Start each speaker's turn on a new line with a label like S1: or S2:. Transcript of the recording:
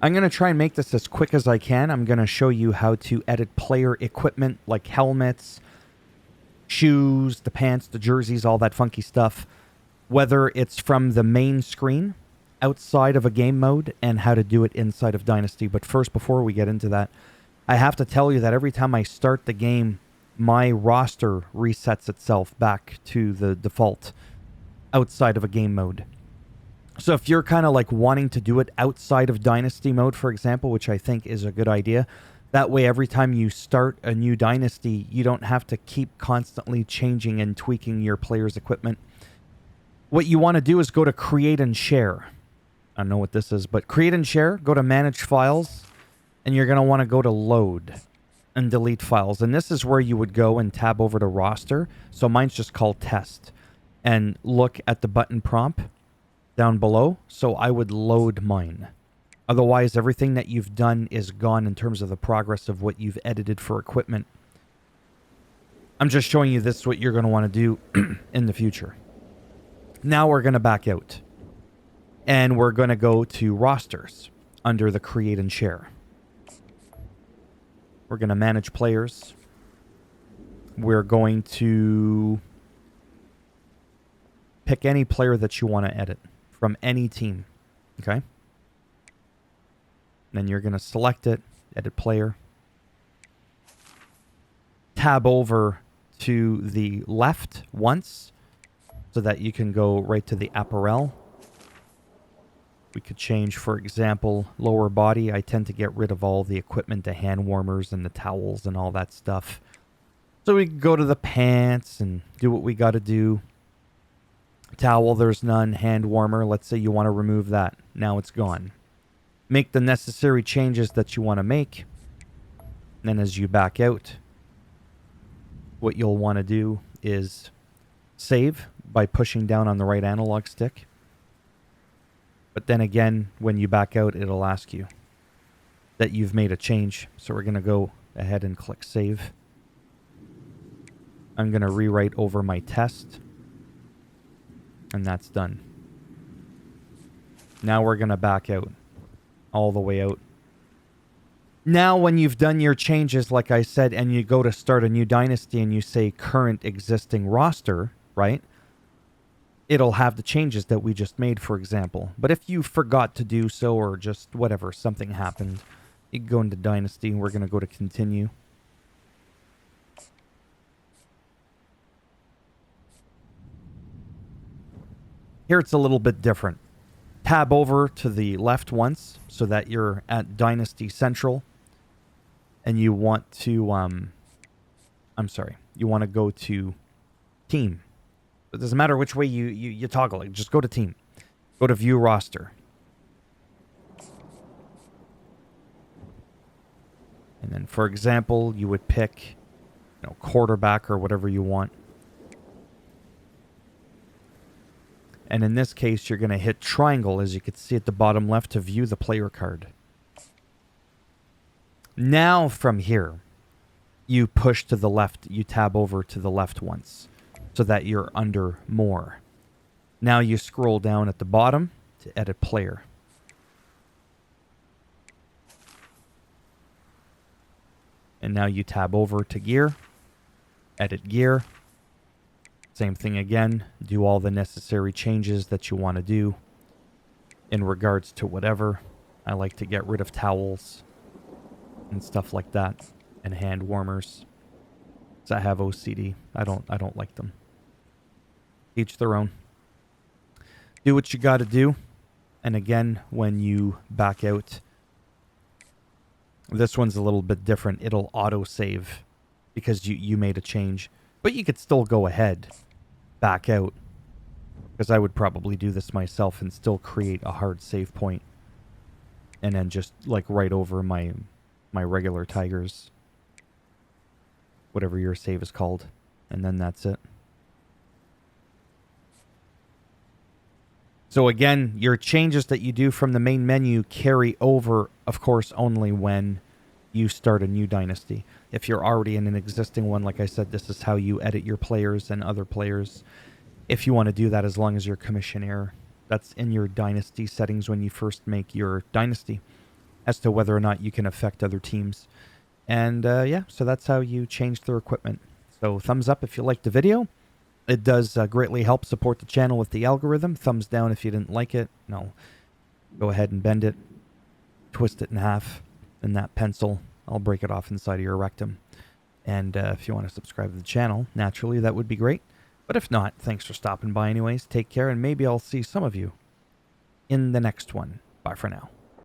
S1: I'm going to try and make this as quick as I can. I'm going to show you how to edit player equipment like helmets, shoes, the pants, the jerseys, all that funky stuff. Whether it's from the main screen, outside of a game mode, and how to do it inside of Dynasty. But first, before we get into that, I have to tell you that every time I start the game, my roster resets itself back to the default outside of a game mode. So if you're kind of like wanting to do it outside of Dynasty mode, for example, which I think is a good idea, that way every time you start a new Dynasty, you don't have to keep constantly changing and tweaking your player's equipment. What you want to do is go to Create and Share. I don't know what this is, but Create and Share, go to Manage Files, and you're going to want to go to Load and Delete Files. And this is where you would go and tab over to Roster. So mine's just called Test. And look at the button prompt down below. So I would load mine. Otherwise, everything that you've done is gone in terms of the progress of what you've edited for equipment. I'm just showing you this is what you're going to want to do in the future. Now we're going to back out. And we're going to go to Rosters under the Create and Share. We're going to manage players. We're going to pick any player that you want to edit from any team. Okay? Then you're going to select it, edit player. Tab over to the left once so that you can go right to the apparel. We could change, for example, lower body. I tend to get rid of all the equipment, the hand warmers and the towels and all that stuff. So we can go to the pants and do what we got to do. Towel, there's none. Hand warmer, let's say you want to remove that. Now it's gone. Make the necessary changes that you want to make. And then as you back out, what you'll want to do is save by pushing down on the right analog stick. But then again, when you back out, it'll ask you that you've made a change. So we're going to go ahead and click save. I'm going to rewrite over my test. And that's done. Now we're going to back out. All the way out. Now when you've done your changes, like I said, and you go to start a new Dynasty and you say current existing roster, right? It'll have the changes that we just made, for example. But if you forgot to do so or just whatever, something happened, you can go into Dynasty and we're going to go to continue. Here it's a little bit different. Tab over to the left once so that you're at Dynasty Central. And you want to, you want to go to Team. It doesn't matter which way you toggle it. Just go to Team. Go to View Roster. And then, for example, you would pick, quarterback or whatever you want. And in this case, you're going to hit triangle, as you can see at the bottom left, to view the player card. Now from here, you push to the left. You tab over to the left once so that you're under more. Now you scroll down at the bottom to edit player. And now you tab over to gear, edit gear. Same thing again, do all the necessary changes that you want to do in regards to whatever. I like to get rid of towels and stuff like that and hand warmers. So I have OCD. I don't like them. Each their own. Do what you got to do. And again, when you back out, this one's a little bit different. It'll auto save because you made a change. But you could still go ahead, back out, because I would probably do this myself and still create a hard save point. And then just like right over my regular Tigers, whatever your save is called. And then that's it. So again, your changes that you do from the main menu carry over, of course, only when you start a new Dynasty. If you're already in an existing one, like I said, this is how you edit your players and other players. If you want to do that, as long as you're commissionaire, that's in your Dynasty settings when you first make your Dynasty. as to whether or not you can affect other teams. And yeah, so that's how you change their equipment. So thumbs up if you liked the video. It does greatly help support the channel with the algorithm. Thumbs down if you didn't like it. No, go ahead and bend it, twist it in half, and that pencil, I'll break it off inside of your rectum. And if you want to subscribe to the channel, naturally, that would be great. But if not, thanks for stopping by anyways. Take care, and maybe I'll see some of you in the next one. Bye for now.